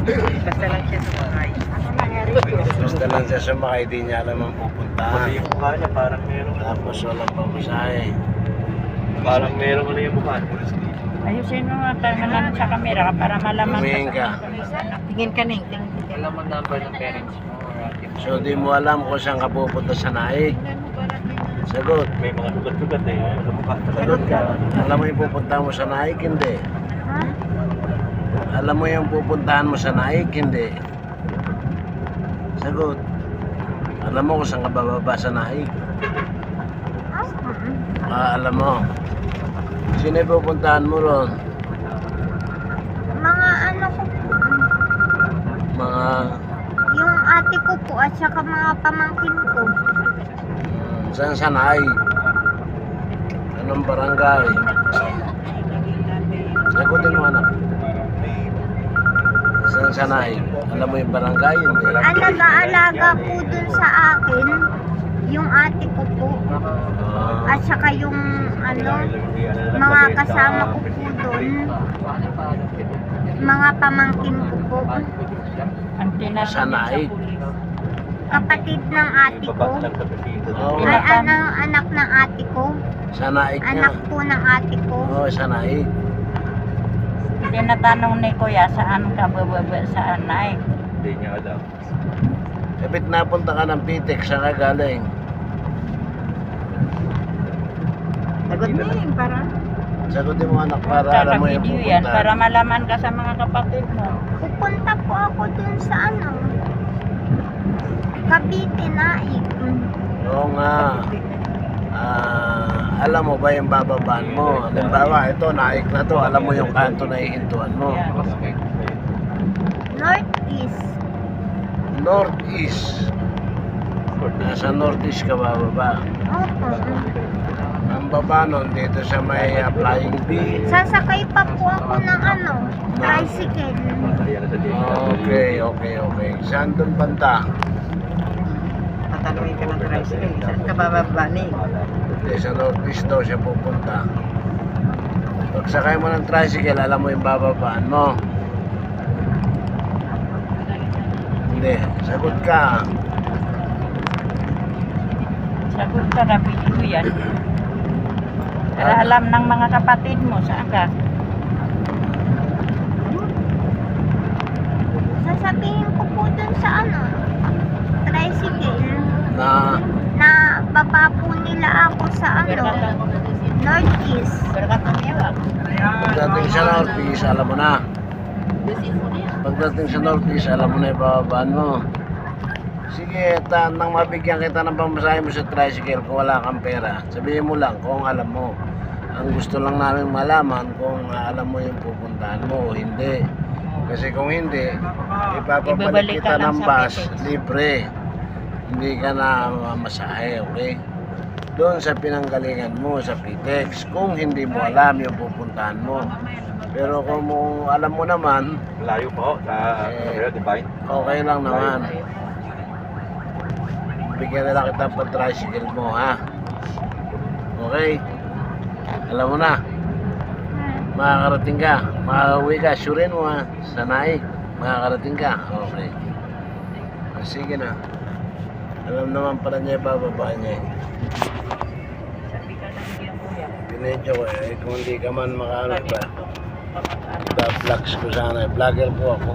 Basta lang siya sumakay. Basta lang siya sumakay, di niya alam ang pupuntahan. Yung mukha niya parang meron. Tapos walang pamasahe. Parang meron ano yung mukha. Ayusin mo nga tayo sa camera para malaman Tumingin ka. Tingin ka ning, tingin. Alam mo number ng parents mo. So di mo alam kung saan ka pupunta sa naik. Sagot. May mga sugat-sugat eh. Sa mukha. Sagot ka. Alam mo yung pupuntahan mo sa naik? Hindi. Alam mo yung pupuntahan mo sa naik? Hindi. Sagot. Alam mo kung saan ka bababa sa naik? Alam mo. Sino yung pupuntahan mo ron? Mga ano ko po, Mga yung ate ko po at saka mga pamangkin ko. saan sa naik? Anong barangay? Sagutin mo anak. Saan sa naik? Alam mo yung barangay? Hindi. Ang nag-aalaga po dun sa akin, yung ate ko po. At saka yung ano, mga kasama ko po dun. Mga pamangkin ko po. Ang tinatanong Sa naik. Kapatid ng ate ko. Oo Ay, nga. anak ng ate ko. Sa naik nga. Anak po ng ate ko. Oo, sa naik. Tinatanong ni Kuya saan ka bababa sa naik. Hindi niya alam. Kapit napunta ka ng Pitek, saan ka galing? Sagot mo yun para Sagutin mo anak para alam mo yung kakabidyo yan pupuntahan. para malaman ka sa mga kapatid mo. Pupunta po ako dun sa ano, Cavite, Naik. Oo nga. Alam mo ba yung bababaan mo? Halimbawa, ito, naik na to. Alam mo yung kanto na ihintuan mo. Northeast. Northeast. Nasa Northeast ka bababa. Opo. Ang baba nun, dito sa may Flying B. Sasakay pa po ako ng ano, tricycle. Okay. Saan doon banda? Tatanungin ka ng tricycle, saan ka bababa ni? Hindi, sa Northeast daw siya pupunta. Pag sakay mo ng tricycle, alam mo yung bababaan mo. Hindi, sagot ka. Sagot ka na video yan. Para alam ng mga kapatid mo saan ka. Sasabihin ko po dun sa ano, tricycle, Na na baba po nila ako sa ano, Northeast. pagdating sa Northeast, alam mo na. Pagdating sa Northeast, alam mo na yung bababaan mo. Sige, nang mabigyan kita ng pamasahe mo sa tricycle kung wala kang pera, sabihin mo lang kung alam mo. Ang gusto lang namin malaman kung alam mo yung pupuntahan mo o hindi. Kasi kung hindi, ipapabalik Ibabalik kita ka lang ng sa bus, Pitex. libre. Hindi ka na mamasahe, okay? Doon sa pinanggalingan mo, sa Pitex, kung hindi mo alam yung pupuntahan mo. Pero kung alam mo naman, Layo po sa Divine. okay lang naman. Bigyan nila kita pa tricycle mo, ha? Okay? Alam mo na. Makakarating ka. Makakauwi ka. Surein mo, ha? Sa naik. Makakarating ka. Okay. Sige na. Alam naman pala niya bababa niya. Sabi ka lang yun Kuya. Pinedyo ko eh. Kung hindi ka man makaano ba? Vlogs ko sana. Vlogger po ako.